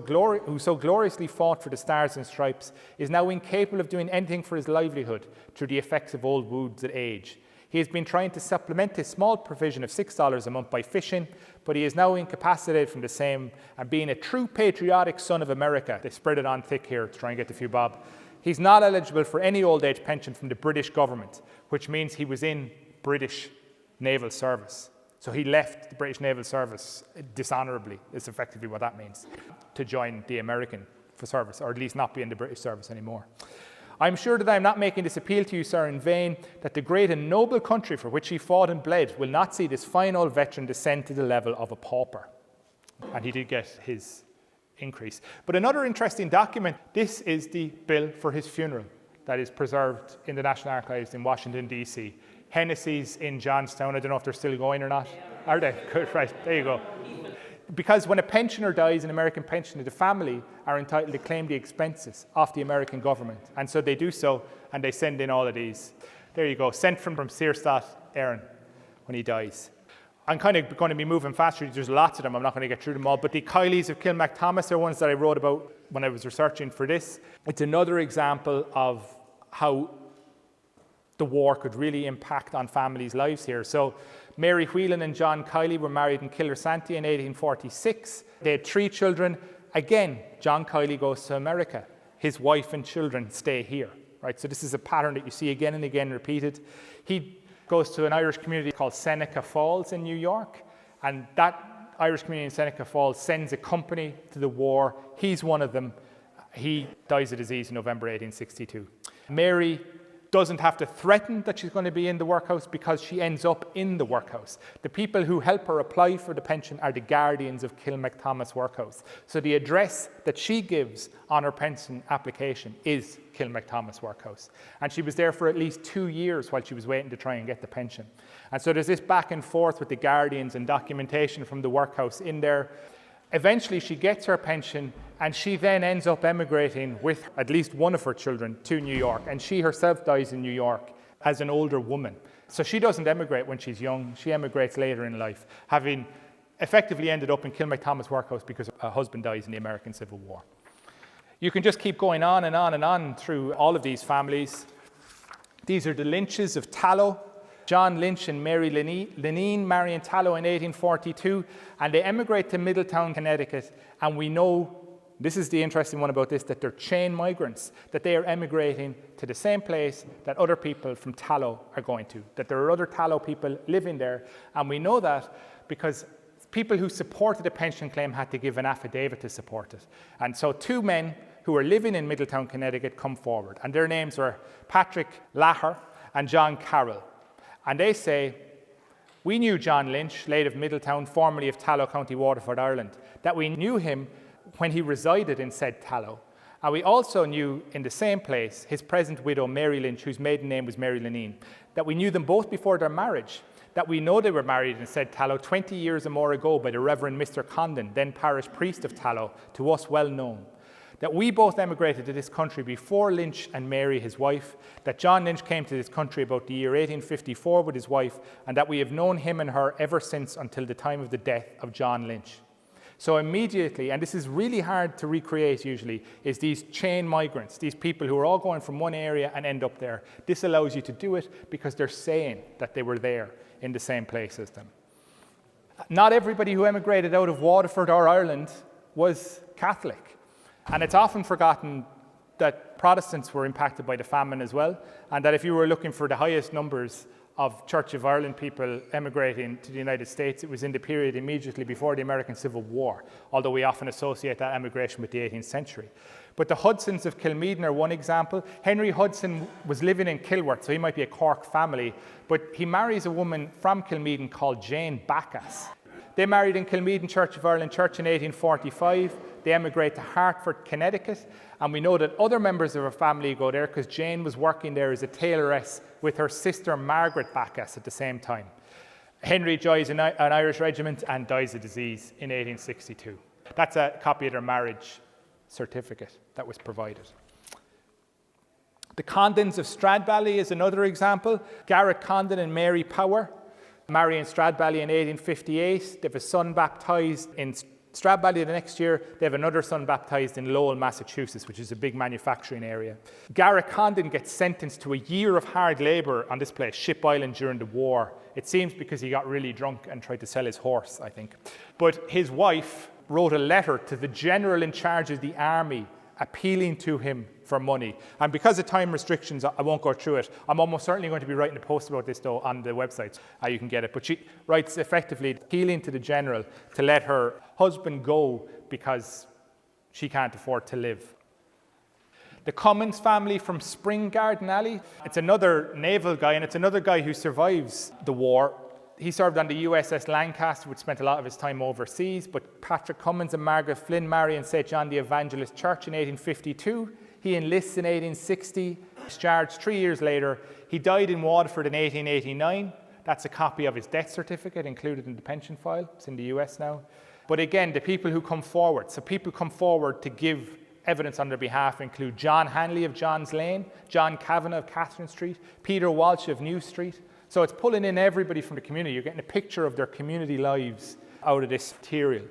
gloriously fought for the Stars and Stripes is now incapable of doing anything for his livelihood through the effects of old wounds and age. He has been trying to supplement his small provision of $6 a month by fishing, but he is now incapacitated from the same, and being a true patriotic son of America, they spread it on thick here to try and get the few bob, he's not eligible for any old age pension from the British government, which means he was in British naval service. So he left the British naval service dishonourably, is effectively what that means, to join the American service, or at least not be in the British service anymore. I'm sure that I am not making this appeal to you, sir, in vain, that the great and noble country for which he fought and bled will not see this fine old veteran descend to the level of a pauper. And he did get his increase. But another interesting document, this is the bill for his funeral that is preserved in the National Archives in Washington, D.C. Hennessy's in Johnstown. I don't know if they're still going or not. Are they? Good, right, there you go. Because when a pensioner dies, an American pensioner, the family are entitled to claim the expenses off the American government. And so they do so, and they send in all of these. There you go, sent from Searstadt, Aaron, when he dies. I'm kind of going to be moving faster. There's lots of them. I'm not going to get through them all. But the Kileys of Kilmacthomas are ones that I wrote about when I was researching for this. It's another example of how the war could really impact on families' lives here. So Mary Whelan and John Kiley were married in Killarsanti in 1846. They had 3 children. Again, John Kiley goes to America. His wife and children stay here. Right? So this is a pattern that you see again and again repeated. He goes to an Irish community called Seneca Falls in New York, and that Irish community in Seneca Falls sends a company to the war. He's one of them. He dies of disease in November 1862. Mary doesn't have to threaten that she's going to be in the workhouse because she ends up in the workhouse. The people who help her apply for the pension are the guardians of Kilmacthomas Workhouse. So the address that she gives on her pension application is Kilmacthomas Workhouse. And she was there for at least 2 years while she was waiting to try and get the pension. And so there's this back and forth with the guardians and documentation from the workhouse in there. Eventually she gets her pension, and she then ends up emigrating with at least one of her children to New York, and she herself dies in New York as an older woman. So she doesn't emigrate when she's young, she emigrates later in life, having effectively ended up in Kilmacthomas workhouse because her husband dies in the American Civil War. You can just keep going on and on and on through all of these families. These are the Lynches of Tallow. John Lynch and Mary Lenine marry in Tallow in 1842, and they emigrate to Middletown, Connecticut. And we know, this is the interesting one about this, that they're chain migrants, that they are emigrating to the same place that other people from Tallow are going to, that there are other Tallow people living there. And we know that because people who supported the pension claim had to give an affidavit to support it. And so two men who were living in Middletown, Connecticut come forward, and their names were Patrick Laher and John Carroll. And they say, we knew John Lynch, late of Middletown, formerly of Tallow, County Waterford, Ireland, that we knew him when he resided in said Tallow. And we also knew in the same place his present widow, Mary Lynch, whose maiden name was Mary Lenine, that we knew them both before their marriage, that we know they were married in said Tallow 20 years or more ago by the Reverend Mr. Condon, then parish priest of Tallow, to us well known. That we both emigrated to this country before Lynch and Mary, his wife, that John Lynch came to this country about the year 1854 with his wife, and that we have known him and her ever since until the time of the death of John Lynch. So immediately, and this is really hard to recreate usually, is these chain migrants, these people who are all going from one area and end up there. This allows you to do it because they're saying that they were there in the same place as them. Not everybody who emigrated out of Waterford or Ireland was Catholic. And it's often forgotten that Protestants were impacted by the famine as well, and that if you were looking for the highest numbers of Church of Ireland people emigrating to the United States, it was in the period immediately before the American Civil War, although we often associate that emigration with the 18th century. But the Hudsons of Kilmeaden are one example. Henry Hudson was living in Kilworth, so he might be a Cork family, but he marries a woman from Kilmeaden called Jane Backus. They married in Kilmeaden Church of Ireland Church in 1845. They emigrate to Hartford, Connecticut, and we know that other members of her family go there because Jane was working there as a tailoress with her sister Margaret Backus at the same time. Henry joins an Irish regiment and dies of disease in 1862. That's a copy of their marriage certificate that was provided. The Condons of Stradbally is another example. Garrett Condon and Mary Power marry in Stradbally in 1858. They have a son baptised in Stradbally the next year. They have another son baptised in Lowell, Massachusetts, which is a big manufacturing area. Garrett Condon gets sentenced to a year of hard labour on this place, Ship Island, during the war. It seems because he got really drunk and tried to sell his horse, I think. But his wife wrote a letter to the general in charge of the army appealing to him for money. And because of time restrictions, I won't go through it. I'm almost certainly going to be writing a post about this, though, on the website. You can get it. But she writes effectively appealing to the general to let her husband go because she can't afford to live. The Cummins family from Spring Garden Alley. It's another naval guy, and it's another guy who survives the war. He served on the USS Lancaster, which spent a lot of his time overseas. But Patrick Cummins and Margaret Flynn marry in St. John the Evangelist Church in 1852. He enlists in 1860, discharged 3 years later. He died in Waterford in 1889. That's a copy of his death certificate included in the pension file. It's in the US now. But again, the people who come forward, so people come forward to give evidence on their behalf include John Hanley of John's Lane, John Kavanagh of Catherine Street, Peter Walsh of New Street. So it's pulling in everybody from the community. You're getting a picture of their community lives out of this material.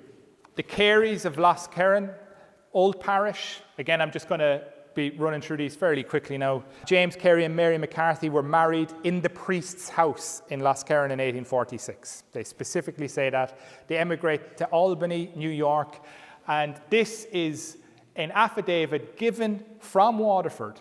The Careys of Loscarron, Old Parish. Again, I'm just going to be running through these fairly quickly now. James Carey and Mary McCarthy were married in the priest's house in Loscarron in 1846. They specifically say that. They emigrate to Albany, New York. And this is an affidavit given from Waterford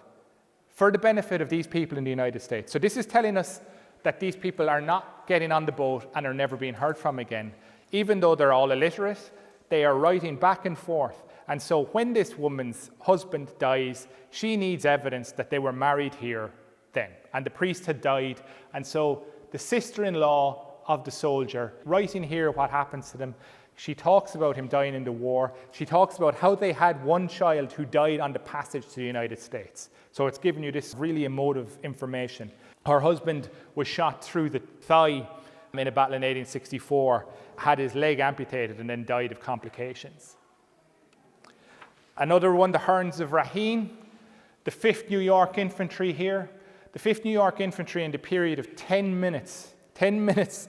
for the benefit of these people in the United States. So this is telling us that these people are not getting on the boat and are never being heard from again. Even though they're all illiterate, they are writing back and forth. And so when this woman's husband dies, she needs evidence that they were married here then. And the priest had died. And so the sister-in-law of the soldier, writing here what happens to them, she talks about him dying in the war. She talks about how they had one child who died on the passage to the United States. So it's giving you this really emotive information. Her husband was shot through the thigh in a battle in 1864, had his leg amputated, and then died of complications. Another one, the Hearns of Raheen, the 5th New York Infantry here. The 5th New York Infantry in the period of 10 minutes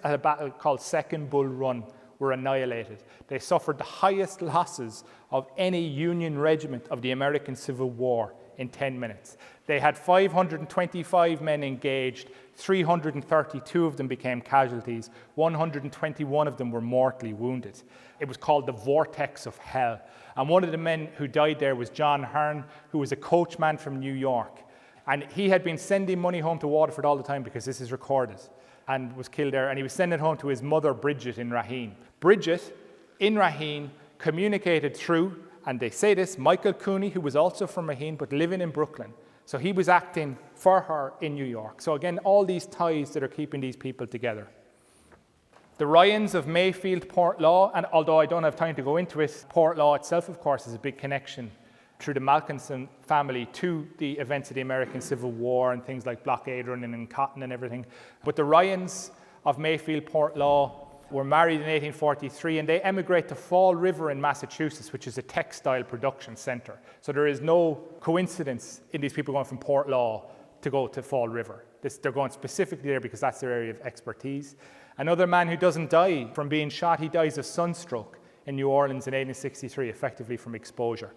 at a battle called Second Bull Run, were annihilated. They suffered the highest losses of any Union regiment of the American Civil War in 10 minutes. They had 525 men engaged, 332 of them became casualties, 121 of them were mortally wounded. It was called the Vortex of Hell. And one of the men who died there was John Hearn, who was a coachman from New York. And he had been sending money home to Waterford all the time, because this is recorded, and was killed there. And he was sending it home to his mother, Bridget, in Raheen. Bridget, in Raheen, communicated through, and they say this, Michael Cooney, who was also from Raheen, but living in Brooklyn. So he was acting for her in New York. So again, all these ties that are keeping these people together. The Ryans of Mayfield, Portlaw, and although I don't have time to go into it, Portlaw itself, of course, is a big connection through the Malkinson family to the events of the American Civil War and things like blockade running and cotton and everything. But the Ryans of Mayfield, Portlaw were married in 1843, and they emigrate to Fall River in Massachusetts, which is a textile production centre. So there is no coincidence in these people going from Portlaw to go to Fall River. They're going specifically there because that's their area of expertise. Another man who doesn't die from being shot, he dies of sunstroke in New Orleans in 1863, effectively from exposure.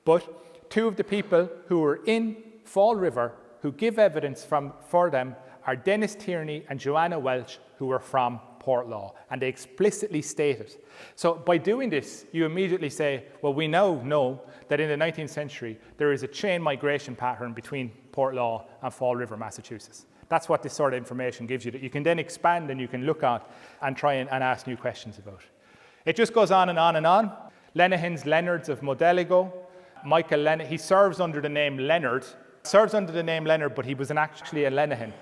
But two of the people who were in Fall River who give evidence for them are Dennis Tierney and Joanna Welch, who were from Portlaw, and they explicitly state it. So by doing this, you immediately say, well, we now know that in the 19th century, there is a chain migration pattern between Portlaw and Fall River, Massachusetts. That's what this sort of information gives you, that you can then expand and you can look at and try and ask new questions about. It just goes on and on and on. Lenihan's Leonards of Modeligo. Michael Leonard, he serves under the name Leonard, but he was actually a Lenihan.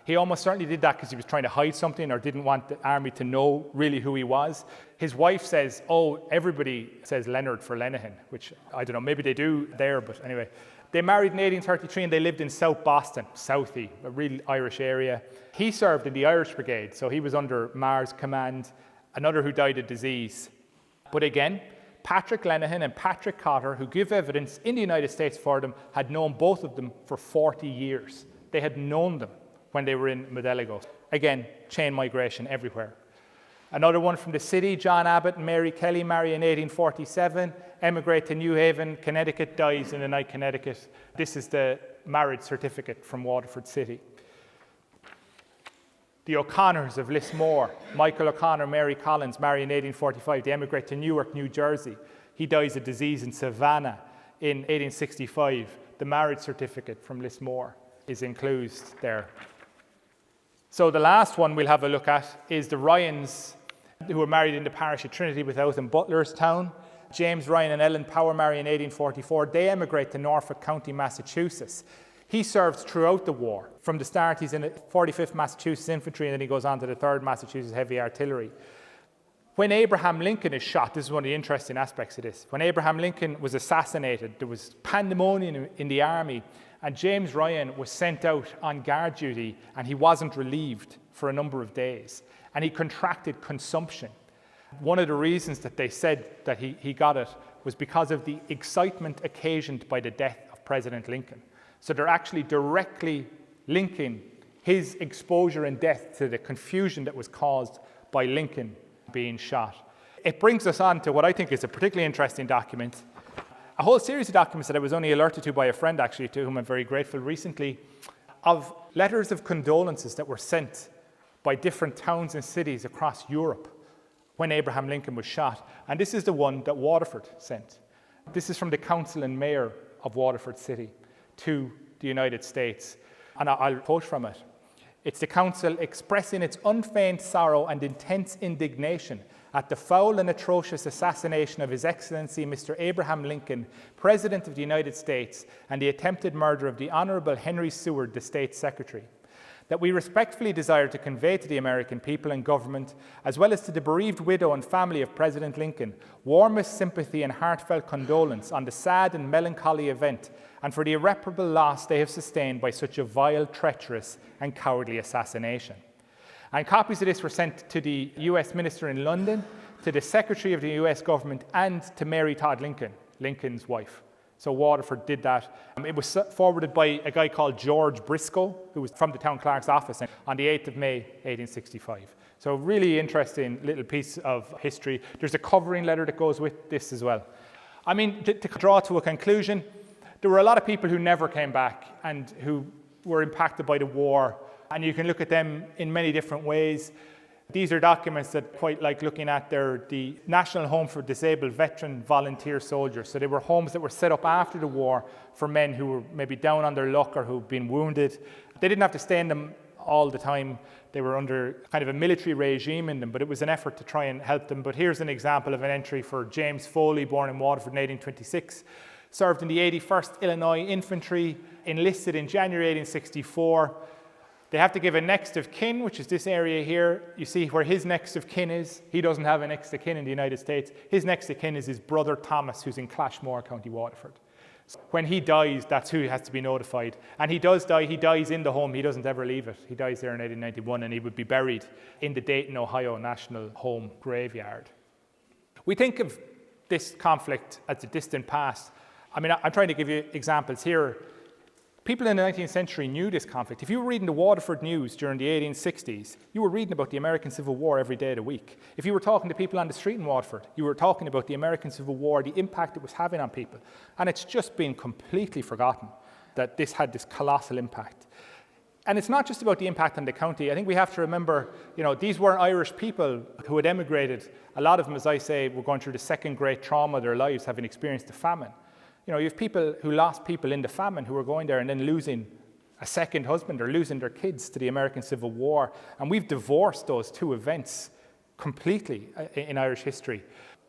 He almost certainly did that because he was trying to hide something or didn't want the army to know really who he was. His wife says, oh, everybody says Leonard for Lenihan, which I don't know, maybe they do there, but anyway. They married in 1833 and they lived in South Boston, Southie, a real Irish area. He served in the Irish Brigade, so he was under Marr's command, another who died of disease. But again, Patrick Lenihan and Patrick Cotter, who give evidence in the United States for them, had known both of them for 40 years. They had known them when they were in Modeligo. Again, chain migration everywhere. Another one from the city, John Abbott and Mary Kelly marry in 1847, emigrate to New Haven, Connecticut, dies in the night, Connecticut. This is the marriage certificate from Waterford City. The O'Connors of Lismore, Michael O'Connor, Mary Collins, marry in 1845. They emigrate to Newark, New Jersey. He dies of disease in Savannah in 1865. The marriage certificate from Lismore is enclosed there. So the last one we'll have a look at is the Ryans, who were married in the parish of Trinity Without in Butlerstown. James Ryan and Ellen Power marry in 1844. They emigrate to Norfolk County, Massachusetts. He serves throughout the war. From the start, he's in the 45th Massachusetts Infantry, and then he goes on to the 3rd Massachusetts Heavy Artillery. When Abraham Lincoln is shot, this is one of the interesting aspects of this. When Abraham Lincoln was assassinated, there was pandemonium in the army, and James Ryan was sent out on guard duty, and he wasn't relieved for a number of days. And he contracted consumption. One of the reasons that they said that he got it was because of the excitement occasioned by the death of President Lincoln. So they're actually directly linking his exposure and death to the confusion that was caused by Lincoln being shot. It brings us on to what I think is a particularly interesting document. A whole series of documents that I was only alerted to by a friend, actually, to whom I'm very grateful recently, of letters of condolences that were sent by different towns and cities across Europe when Abraham Lincoln was shot. And this is the one that Waterford sent. This is from the council and mayor of Waterford City to the United States. And I'll quote from it. It's the council expressing its unfeigned sorrow and intense indignation at the foul and atrocious assassination of His Excellency Mr. Abraham Lincoln, President of the United States, and the attempted murder of the Honorable Henry Seward, the State Secretary. That we respectfully desire to convey to the American people and government, as well as to the bereaved widow and family of President Lincoln, warmest sympathy and heartfelt condolence on the sad and melancholy event and for the irreparable loss they have sustained by such a vile, treacherous and cowardly assassination. And copies of this were sent to the US Minister in London, to the Secretary of the US government, and to Mary Todd Lincoln, Lincoln's wife. So Waterford did that. It was forwarded by a guy called George Briscoe, who was from the town clerk's office on the 8th of May, 1865. So really interesting little piece of history. There's a covering letter that goes with this as well. I mean, to draw to a conclusion, there were a lot of people who never came back and who were impacted by the war. And you can look at them in many different ways. These are documents that quite like looking at. They're the National Home for Disabled Veteran Volunteer Soldiers. So they were homes that were set up after the war for men who were maybe down on their luck or who'd been wounded. They didn't have to stay in them all the time. They were under kind of a military regime in them, but it was an effort to try and help them. But here's an example of an entry for James Foley, born in Waterford in 1826. Served in the 81st Illinois Infantry, enlisted in January 1864. They have to give a next of kin, which is this area here. You see where his next of kin is. He doesn't have a next of kin in the United States. His next of kin is his brother Thomas, who's in Clashmore, County Waterford. So when he dies, that's who has to be notified. And he does die. He dies in the home. He doesn't ever leave it. He dies there in 1891, and he would be buried in the Dayton, Ohio National Home Graveyard. We think of this conflict as a distant past. I mean, I'm trying to give you examples here. People in the 19th century knew this conflict. If you were reading the Waterford news during the 1860s, you were reading about the American Civil War every day of the week. If you were talking to people on the street in Waterford, you were talking about the American Civil War, the impact it was having on people. And it's just been completely forgotten that this had this colossal impact. And it's not just about the impact on the county. I think we have to remember, these weren't Irish people who had emigrated. A lot of them, as I say, were going through the second great trauma of their lives, having experienced the famine. You have people who lost people in the famine who were going there and then losing a second husband or losing their kids to the American Civil War. And we've divorced those two events completely in Irish history.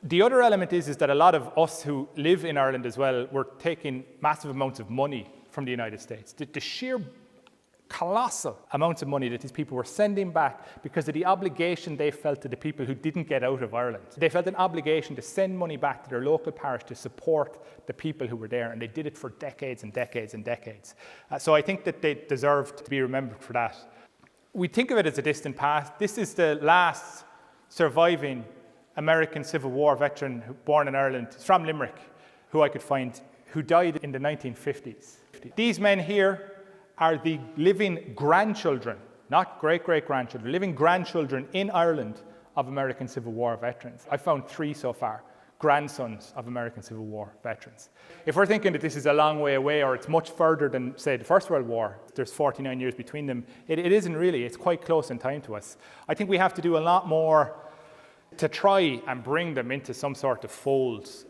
The other element is that a lot of us who live in Ireland as well were taking massive amounts of money from the United States. The sheer colossal amounts of money that these people were sending back because of the obligation they felt to the people who didn't get out of Ireland. They felt an obligation to send money back to their local parish to support the people who were there, and they did it for decades and decades and decades. So I think that they deserve to be remembered for that. We think of it as a distant past. This is the last surviving American Civil War veteran born in Ireland. He's from Limerick, who I could find, who died in the 1950s. These men here are the living grandchildren, not great-great-grandchildren, living grandchildren in Ireland of American Civil War veterans. I found 3 so far, grandsons of American Civil War veterans. If we're thinking that this is a long way away or it's much further than, say, the First World War, there's 49 years between them, it isn't really. It's quite close in time to us. I think we have to do a lot more to try and bring them into some sort of folds.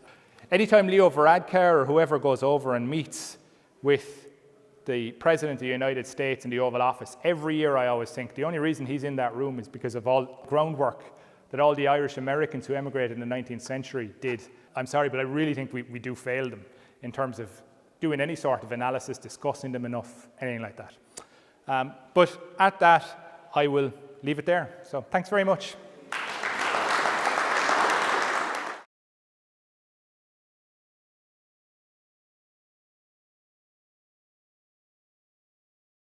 Anytime Leo Varadkar or whoever goes over and meets with the President of the United States in the Oval Office, every year I always think the only reason he's in that room is because of all groundwork that all the Irish Americans who emigrated in the 19th century did. I'm sorry, but I really think we do fail them in terms of doing any sort of analysis, discussing them enough, anything like that. But at that, I will leave it there. So thanks very much.